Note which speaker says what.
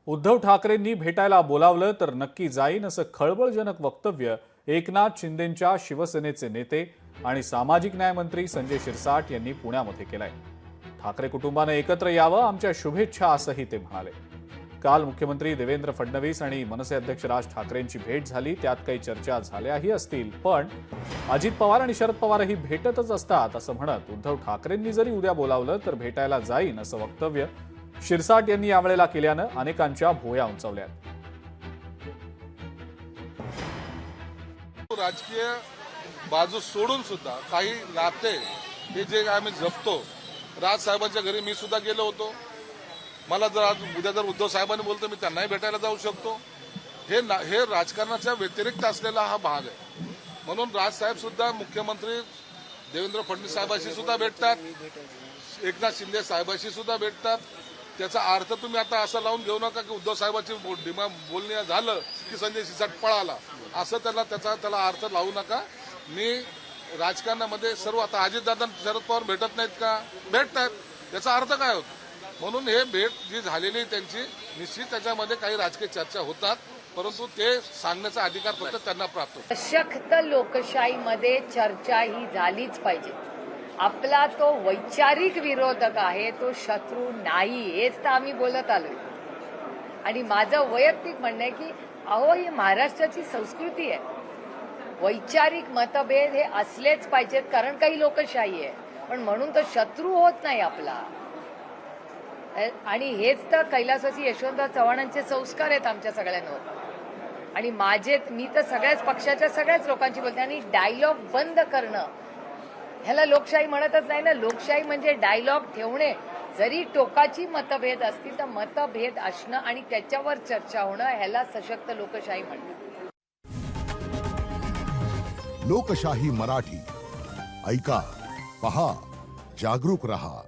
Speaker 1: उद्धव ठाकरेंनी भेटायला बोलावलं तर नक्की जाईन असं खळबळजनक वक्तव्य एकनाथ शिंदेंच्या शिवसेनेचे नेते आणि सामाजिक न्याय मंत्री संजय शिरसाट यांनी पुण्यामध्ये केलंय। ठाकरे कुटुंबानं एकत्र यावं, आमच्या शुभेच्छा असंही ते म्हणाले। काल मुख्यमंत्री देवेंद्र फडणवीस आणि मनसे अध्यक्ष राज ठाकरेंची भेट झाली, त्यात काही चर्चा झाल्याही असतील, पण अजित पवार आणि शरद पवारही भेटतच असतात असं म्हणत उद्धव ठाकरेंनी जरी उद्या बोलावलं तर भेटायला जाईन असं वक्तव्य शिरसाट यांनी यावेळेला केल्यानं अनेकांच्या भुवया उंचावल्या।
Speaker 2: राजकीय बाजू सोडून सुद्धा काही नाते हे जे आम्ही जपतो, राज साहेबांच्या घरी मी सुद्धा गेलो होतो। मला जर आज उद्या जर उद्धव साहेबांनी बोलतो मी त्यांनाही भेटायला जाऊ शकतो। हे राजकारणाच्या व्यतिरिक्त असलेला हा भाग आहे। म्हणून राज साहेब सुद्धा मुख्यमंत्री देवेंद्र फडणवीस साहेबांशी सुद्धा भेटतात, एकनाथ शिंदे साहेबांशी सुद्धा भेटतात। त्याचा अर्थ तुम्ही आता असं लावून घेऊ नका की उद्धव साहेबांची बोलणे झालं की संजय शिरसाट पळाला, असं त्याला अर्थ लावू नका। मी राजकारणामध्ये सर्व आता अजितदादा शरद पवार भेटत नाहीत का? भेटतात, त्याचा अर्थ काय होतो? म्हणून हे भेट जी झालेली त्यांची निश्चित त्याच्यामध्ये काही राजकीय चर्चा होतात, परंतु ते सांगण्याचा अधिकार फक्त त्यांना प्राप्त होतो।
Speaker 3: सशक्त लोकशाहीमध्ये चर्चा ही झालीच पाहिजे। आपला तो वैचारिक विरोधक आहे, तो शत्रू नाही, हेच तर आम्ही बोलत आलोय। आणि माझं वैयक्तिक म्हणणं आहे की अहो, ही महाराष्ट्राची संस्कृती आहे, वैचारिक मतभेद हे असलेच पाहिजेत, कारण काही लोकशाही आहे, पण म्हणून तो शत्रू होत नाही आपला। आणि हेच तर कैलासवासी यशवंतराव चव्हाणांचे संस्कार आहेत आमच्या सगळ्यांवर। आणि मी तर सगळ्याच पक्षाच्या सगळ्याच लोकांची बोलते, आणि डायलॉग बंद करणं ह्याला लोकशाही म्हणतच नाही ना। लोकशाही म्हणजे डायलॉग ठेवणे, जरी टोकाची मतभेद असतील तर मतभेद असणं आणि त्याच्यावर चर्चा होणं, ह्याला सशक्त लोकशाही म्हणतात।
Speaker 4: लोकशाही मराठी ऐका, पहा, जागरूक रहा।